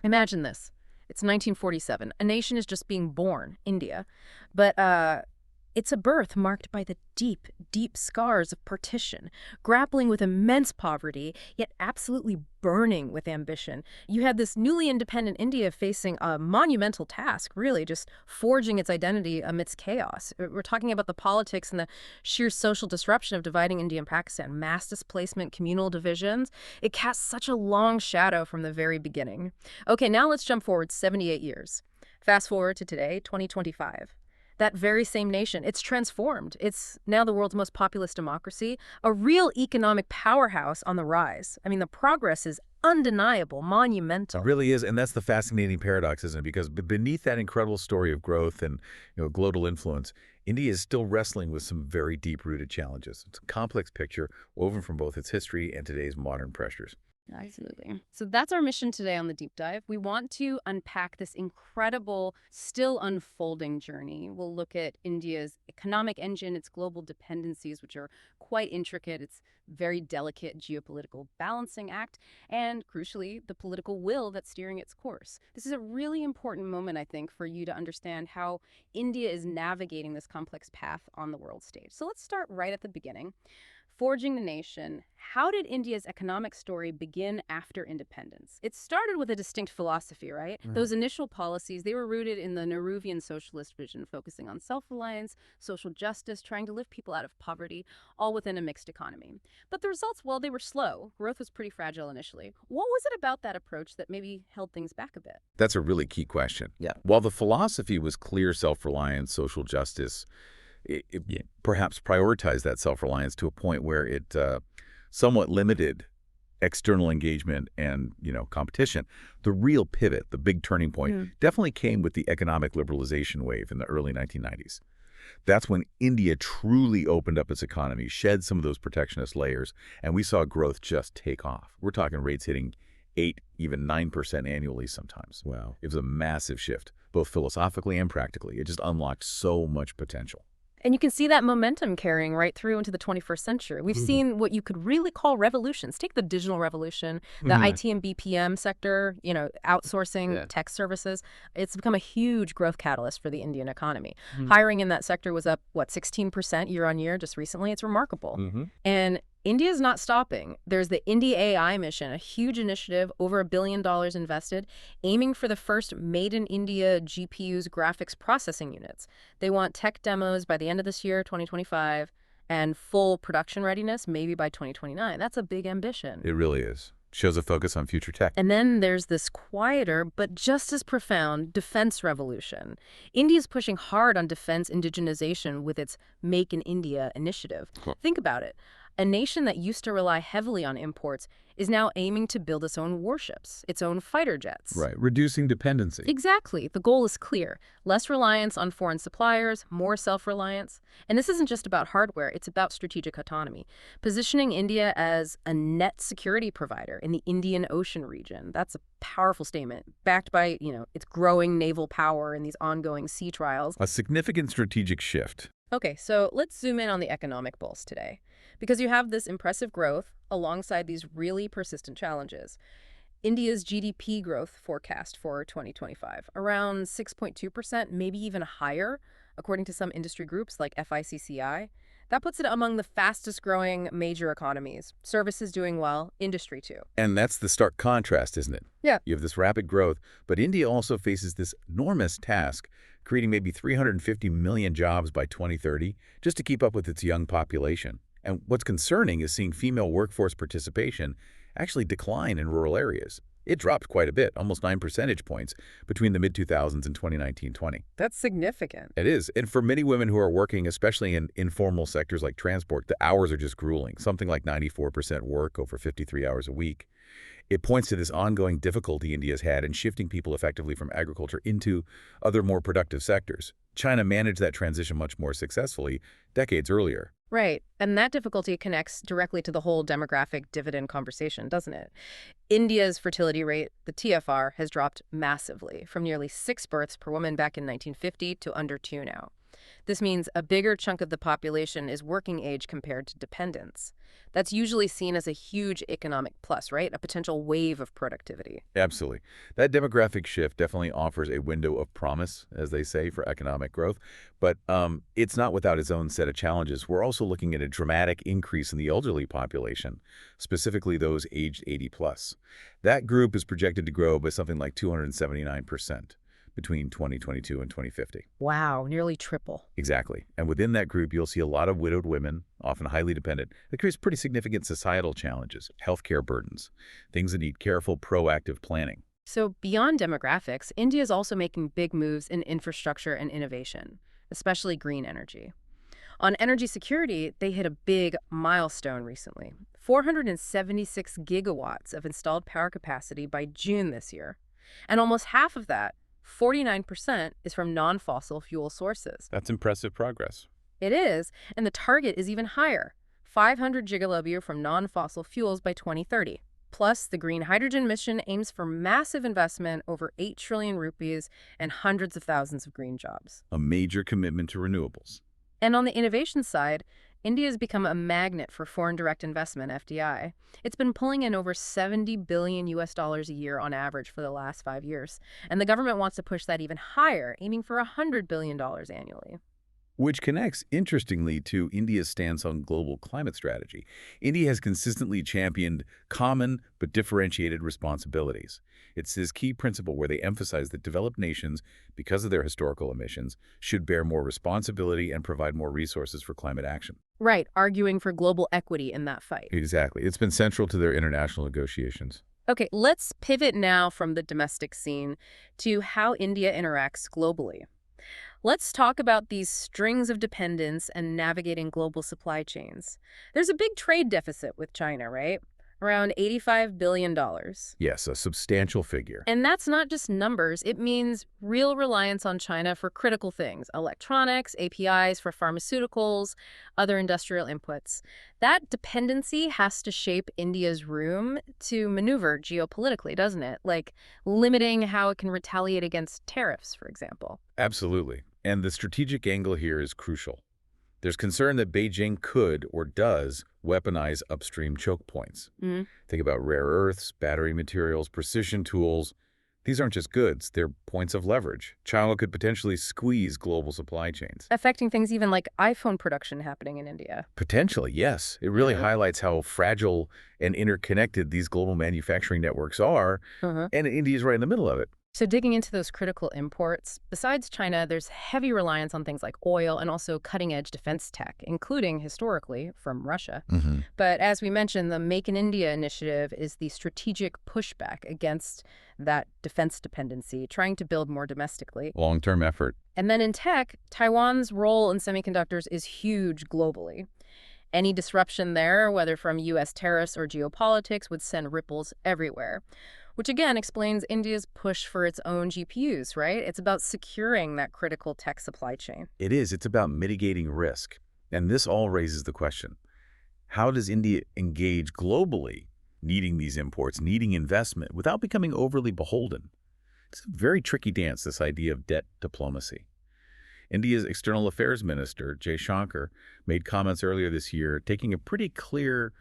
Imagine this. It's 1947. A nation is just being born, India. But it's a birth marked by the deep, deep scars of partition, grappling with immense poverty, yet absolutely burning with ambition. You had this newly independent India facing a monumental task, really, just forging its identity amidst chaos. We're talking about the politics and the sheer social disruption of dividing India and Pakistan, mass displacement, communal divisions. It casts such a long shadow from the very beginning. Okay, now let's jump forward 78 years. Fast forward to today, 2025. That very same nation, it's transformed. It's now the world's most populous democracy, a real economic powerhouse on the rise. I mean, the progress is undeniable, It monumental. really is, and that's the fascinating paradox, isn't it? Because beneath that incredible story of growth and global influence, India is still wrestling with some very deep-rooted challenges. It's a complex picture woven from both its history and today's modern pressures. Absolutely. So that's our mission today on the deep dive. We want to unpack this incredible, still unfolding journey. We'll look at India's economic engine, its global dependencies, which are quite intricate, its very delicate geopolitical balancing act, and crucially, the political will that's steering its course. This is a really important moment, I think, for you to understand how India is navigating this complex path on the world stage. So let's start right at the beginning. Forging the nation, how did India's economic story begin after independence? It started with a distinct philosophy, right? Those initial policies, they were rooted in the Nehruvian socialist vision, focusing on self-reliance, social justice, trying to lift people out of poverty, all within a mixed economy. But the results, well, they were slow. Growth was pretty fragile initially. What was it about that approach that maybe held things back a bit? That's a really key question. Yeah. While the philosophy was clear self-reliance, social justice, it Yeah. perhaps prioritized that self-reliance to a point where it somewhat limited external engagement and competition. The real pivot, the big turning point, definitely came with the economic liberalization wave in the early 1990s. That's when India truly opened up its economy, shed some of those protectionist layers, and we saw growth just take off. We're talking rates hitting 8, even 9% annually sometimes. Wow. It was a massive shift, both philosophically and practically. It just unlocked so much potential. And you can see that momentum carrying right through into the 21st century. We've seen what you could really call revolutions. Take the digital revolution, the IT and BPM sector, outsourcing tech services. It's become a huge growth catalyst for the Indian economy. Hiring in that sector was up, 16% year on year just recently. It's remarkable. And India's not stopping. There's the India AI mission, a huge initiative, over $1 billion invested, aiming for the first made-in-India GPUs graphics processing units. They want tech demos by the end of this year, 2025, and full production readiness maybe by 2029. That's a big ambition. It really is. Shows a focus on future tech. And then there's this quieter, but just as profound, defense revolution. India's pushing hard on defense indigenization with its Make in India initiative. Think about it. A nation that used to rely heavily on imports is now aiming to build its own warships, its own fighter jets. Right, reducing dependency. Exactly. The goal is clear. Less reliance on foreign suppliers, more self-reliance. And this isn't just about hardware, it's about strategic autonomy. Positioning India as a net security provider in the Indian Ocean region. That's a powerful statement, backed by, its growing naval power and these ongoing sea trials. A significant strategic shift. Okay, so let's zoom in on the economic pulse today. Because you have this impressive growth alongside these really persistent challenges. India's GDP growth forecast for 2025, around 6.2%, maybe even higher, according to some industry groups like FICCI. That puts it among the fastest growing major economies. Services doing well, industry too. And that's the stark contrast, isn't it? Yeah. You have this rapid growth, but India also faces this enormous task, creating maybe 350 million jobs by 2030, just to keep up with its young population. And what's concerning is seeing female workforce participation actually decline in rural areas. It dropped quite a bit, almost 9 percentage points, between the mid-2000s and 2019-20. That's significant. It is. And for many women who are working, especially in informal sectors like transport, the hours are just grueling, something like 94% work over 53 hours a week. It points to this ongoing difficulty India's had in shifting people effectively from agriculture into other more productive sectors. China managed that transition much more successfully decades earlier. Right. And that difficulty connects directly to the whole demographic dividend conversation, doesn't it? India's fertility rate, the TFR, has dropped massively from nearly 6 births per woman back in 1950 to under 2 now. This means a bigger chunk of the population is working age compared to dependents. That's usually seen as a huge economic plus, right? A potential wave of productivity. Absolutely. That demographic shift definitely offers a window of promise, as they say, for economic growth. But it's not without its own set of challenges. We're also looking at a dramatic increase in the elderly population, specifically those aged 80 plus. That group is projected to grow by something like 279% between 2022 and 2050. Wow, nearly triple. Exactly. And within that group, you'll see a lot of widowed women, often highly dependent. That creates pretty significant societal challenges, healthcare burdens, things that need careful, proactive planning. So beyond demographics, India is also making big moves in infrastructure and innovation, especially green energy. On energy security, they hit a big milestone recently: 476 gigawatts of installed power capacity by June this year. And almost half of that, 49%, is from non-fossil fuel sources. That's impressive progress. It is, and the target is even higher: 500 gigalobir from non-fossil fuels by 2030. Plus, the green hydrogen mission aims for massive investment, over 8 trillion rupees, and hundreds of thousands of green jobs. A major commitment to renewables. And on the innovation side, India has become a magnet for foreign direct investment, FDI. It's been pulling in over 70 billion US dollars a year on average for the last 5 years. And the government wants to push that even higher, aiming for $100 billion annually. Which connects, interestingly, to India's stance on global climate strategy. India has consistently championed common but differentiated responsibilities. It's this key principle where they emphasize that developed nations, because of their historical emissions, should bear more responsibility and provide more resources for climate action. Right, arguing for global equity in that fight. Exactly. It's been central to their international negotiations. Okay, let's pivot now from the domestic scene to how India interacts globally. Let's talk about these strings of dependence and navigating global supply chains. There's a big trade deficit with China, right? Around $85 billion. Yes, a substantial figure. And that's not just numbers. It means real reliance on China for critical things: electronics, APIs for pharmaceuticals, other industrial inputs. That dependency has to shape India's room to maneuver geopolitically, doesn't it? Like limiting how it can retaliate against tariffs, for example. Absolutely. And the strategic angle here is crucial. There's concern that Beijing could, or does, weaponize upstream choke points. Think about rare earths, battery materials, precision tools. These aren't just goods, they're points of leverage. China could potentially squeeze global supply chains. Affecting things even like iPhone production happening in India. Potentially, yes. It really highlights how fragile and interconnected these global manufacturing networks are, and India is right in the middle of it. So digging into those critical imports, besides China, there's heavy reliance on things like oil and also cutting-edge defense tech, including, historically, from Russia. But as we mentioned, the Make in India initiative is the strategic pushback against that defense dependency, trying to build more domestically. Long-term effort. And then in tech, Taiwan's role in semiconductors is huge globally. Any disruption there, whether from U.S. tariffs or geopolitics, would send ripples everywhere. Which again explains India's push for its own GPUs, right? It's about securing that critical tech supply chain. It is. It's about mitigating risk. And this all raises the question: how does India engage globally, needing these imports, needing investment, without becoming overly beholden? It's a very tricky dance, this idea of debt diplomacy. India's External Affairs Minister, Jay Shankar, made comments earlier this year taking a pretty clear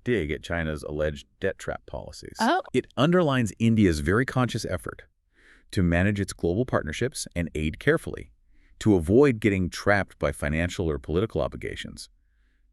dig at China's alleged debt trap policies. It underlines India's very conscious effort to manage its global partnerships and aid carefully, to avoid getting trapped by financial or political obligations.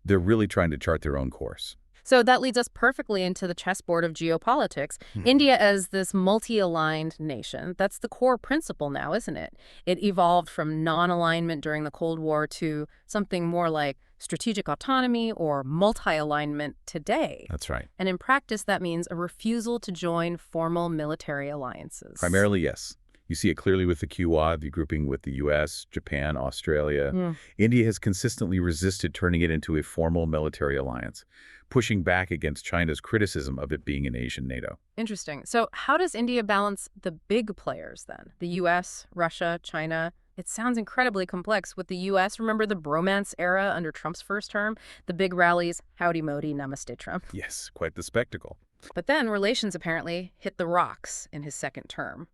They're really trying to chart their own course. So that leads us perfectly into the chessboard of geopolitics. India as this multi-aligned nation, that's the core principle now, isn't it? It evolved from non-alignment during the Cold War to something more like strategic autonomy or multi-alignment today. That's right. And in practice, that means a refusal to join formal military alliances. Primarily, yes. You see it clearly with the Quad, the grouping with the U.S., Japan, Australia. India has consistently resisted turning it into a formal military alliance, pushing back against China's criticism of it being an Asian NATO. Interesting. So how does India balance the big players then? The U.S., Russia, China? It sounds incredibly complex. With the U.S., remember the bromance era under Trump's first term? The big rallies, howdy Modi, namaste Trump. Yes, quite the spectacle. But then relations apparently hit the rocks in his second term.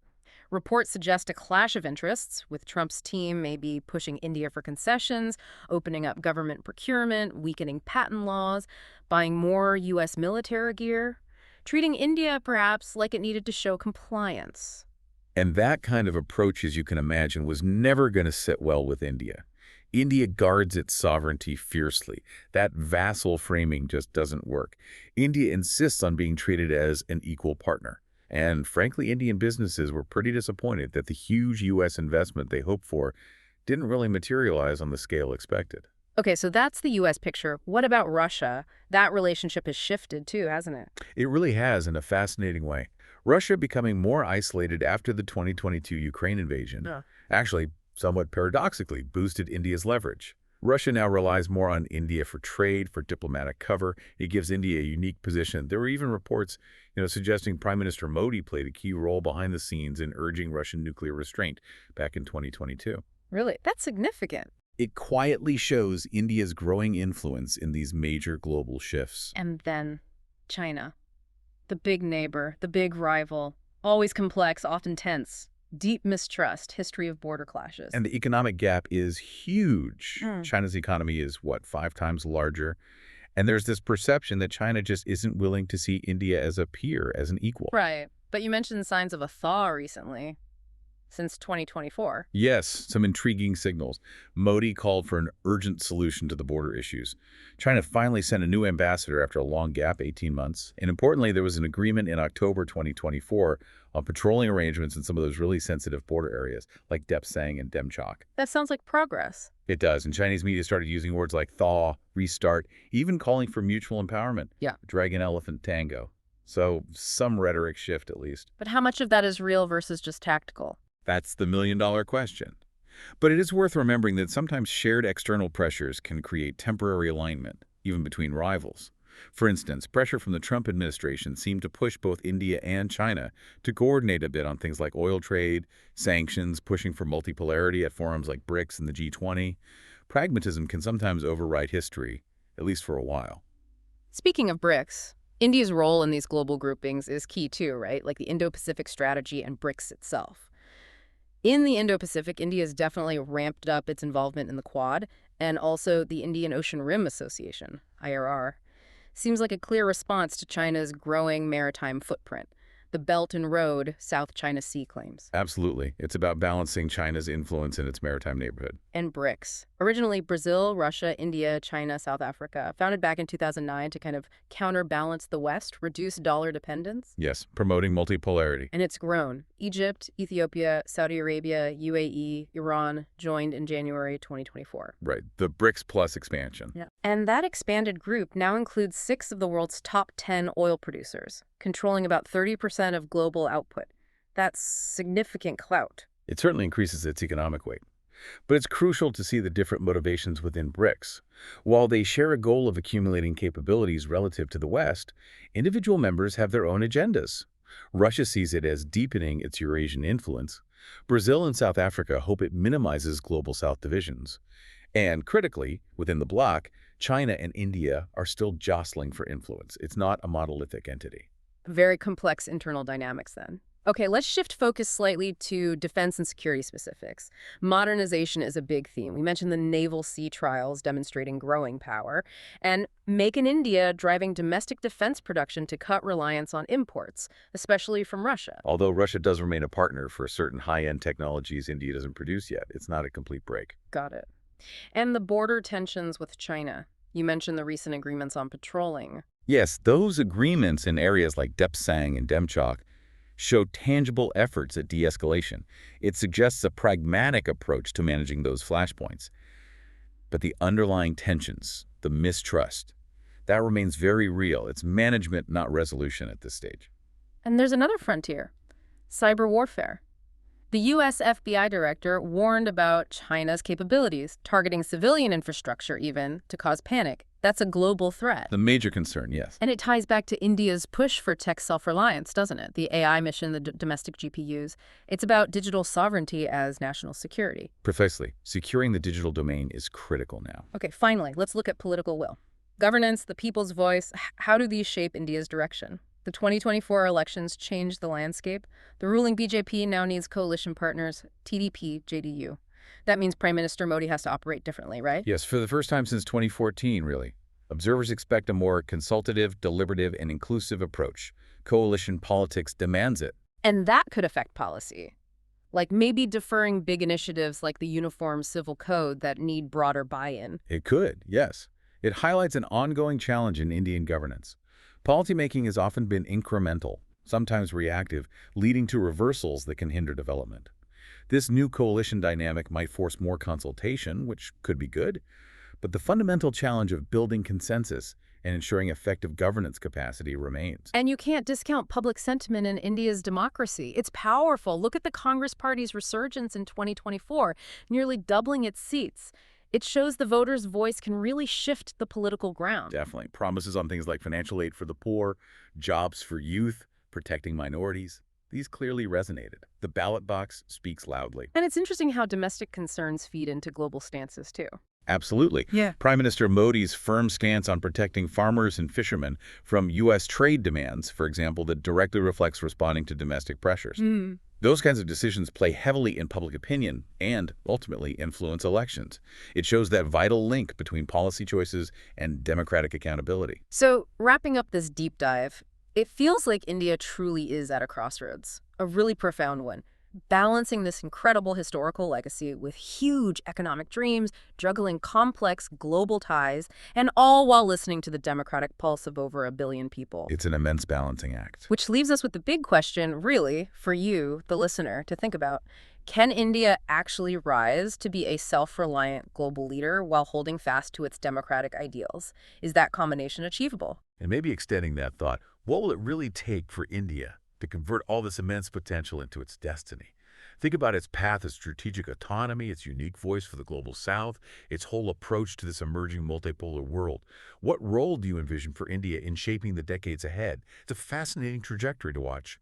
Reports suggest a clash of interests, with Trump's team maybe pushing India for concessions, opening up government procurement, weakening patent laws, buying more U.S. military gear, treating India perhaps like it needed to show compliance. And that kind of approach, as you can imagine, was never going to sit well with India. India guards its sovereignty fiercely. That vassal framing just doesn't work. India insists on being treated as an equal partner. And frankly, Indian businesses were pretty disappointed that the huge U.S. investment they hoped for didn't really materialize on the scale expected. Okay, so that's the U.S. picture. What about Russia? That relationship has shifted too, hasn't it? It really has in a fascinating way. Russia becoming more isolated after the 2022 Ukraine invasion, Yeah. actually, somewhat paradoxically, boosted India's leverage. Russia now relies more on India for trade, for diplomatic cover. It gives India a unique position. There were even reports, suggesting Prime Minister Modi played a key role behind the scenes in urging Russian nuclear restraint back in 2022. Really? That's significant. It quietly shows India's growing influence in these major global shifts. And then China. The big neighbor, the big rival, always complex, often tense, deep mistrust, history of border clashes. And the economic gap is huge. Mm. China's economy is, what, 5 times larger? And there's this perception that China just isn't willing to see India as a peer, as an equal. Right. But you mentioned signs of a thaw recently, since 2024. Yes, some intriguing signals. Modi called for an urgent solution to the border issues. China finally sent a new ambassador after a long gap, 18 months. And importantly, there was an agreement in October 2024 on patrolling arrangements in some of those really sensitive border areas, like Depsang and Demchok. That sounds like progress. It does, and Chinese media started using words like thaw, restart, even calling for mutual empowerment. Yeah. Dragon-elephant tango. So some rhetoric shift, at least. But how much of that is real versus just tactical? That's the million-dollar question. But it is worth remembering that sometimes shared external pressures can create temporary alignment, even between rivals. For instance, pressure from the Trump administration seemed to push both India and China to coordinate a bit on things like oil trade, sanctions, pushing for multipolarity at forums like BRICS and the G20. Pragmatism can sometimes override history, at least for a while. Speaking of BRICS, India's role in these global groupings is key too, right? Like the Indo-Pacific strategy and BRICS itself. In the Indo-Pacific, India has definitely ramped up its involvement in the Quad and also the Indian Ocean Rim Association, IRR. Seems like a clear response to China's growing maritime footprint. The Belt and Road South China Sea claims. Absolutely. It's about balancing China's influence in its maritime neighborhood. And BRICS. Originally Brazil, Russia, India, China, South Africa. Founded back in 2009 to kind of counterbalance the West, reduce dollar dependence. Yes, promoting multipolarity. And it's grown. Egypt, Ethiopia, Saudi Arabia, UAE, Iran joined in January 2024. Right, the BRICS Plus expansion. Yeah. And that expanded group now includes 6 of the world's top 10 oil producers, controlling about 30% of global output. That's significant clout. It certainly increases its economic weight. But it's crucial to see the different motivations within BRICS. While they share a goal of accumulating capabilities relative to the West, individual members have their own agendas. Russia sees it as deepening its Eurasian influence. Brazil and South Africa hope it minimizes global South divisions. And critically, within the bloc, China and India are still jostling for influence. It's not a monolithic entity. Very complex internal dynamics then. Okay, let's shift focus slightly to defense and security specifics. Modernization is a big theme. We mentioned the naval sea trials demonstrating growing power, and Make in India driving domestic defense production to cut reliance on imports, especially from Russia. Although Russia does remain a partner for certain high-end technologies India doesn't produce yet, it's not a complete break. Got it. And the border tensions with China. You mentioned the recent agreements on patrolling. Yes, those agreements in areas like Depsang and Demchok show tangible efforts at de-escalation. It suggests a pragmatic approach to managing those flashpoints. But the underlying tensions, the mistrust, that remains very real. It's management, not resolution at this stage. And there's another frontier, cyber warfare. The U.S. FBI director warned about China's capabilities, targeting civilian infrastructure even, to cause panic. That's a global threat. The major concern, yes. And it ties back to India's push for tech self-reliance, doesn't it? The AI mission, the domestic GPUs. It's about digital sovereignty as national security. Precisely. Securing the digital domain is critical now. Okay, finally, let's look at political will. Governance, the people's voice, how do these shape India's direction? The 2024 elections changed the landscape. The ruling BJP now needs coalition partners, TDP, JDU. That means Prime Minister Modi has to operate differently, right? Yes, for the first time since 2014, really. Observers expect a more consultative, deliberative, and inclusive approach. Coalition politics demands it. And that could affect policy, like maybe deferring big initiatives like the Uniform Civil Code that need broader buy-in. It could, yes. It highlights an ongoing challenge in Indian governance. Policymaking has often been incremental, sometimes reactive, leading to reversals that can hinder development. This new coalition dynamic might force more consultation, which could be good, but the fundamental challenge of building consensus and ensuring effective governance capacity remains. And you can't discount public sentiment in India's democracy. It's powerful. Look at the Congress Party's resurgence in 2024, nearly doubling its seats. It shows the voters' voice can really shift the political ground. Definitely. Promises on things like financial aid for the poor, jobs for youth, protecting minorities. These clearly resonated. The ballot box speaks loudly. And it's interesting how domestic concerns feed into global stances, too. Absolutely. Yeah. Prime Minister Modi's firm stance on protecting farmers and fishermen from U.S. trade demands, for example, that directly reflects responding to domestic pressures. Those kinds of decisions play heavily in public opinion and, ultimately, influence elections. It shows that vital link between policy choices and democratic accountability. So, wrapping up this deep dive, it feels like India truly is at a crossroads, a really profound one, balancing this incredible historical legacy with huge economic dreams, juggling complex global ties, and all while listening to the democratic pulse of over 1 billion people. It's an immense balancing act. Which leaves us with the big question, really, for you, the listener, to think about. Can India actually rise to be a self-reliant global leader while holding fast to its democratic ideals? Is that combination achievable? And maybe extending that thought, what will it really take for India to convert all this immense potential into its destiny? Think about its path of strategic autonomy, its unique voice for the global South, its whole approach to this emerging multipolar world. What role do you envision for India in shaping the decades ahead? It's a fascinating trajectory to watch.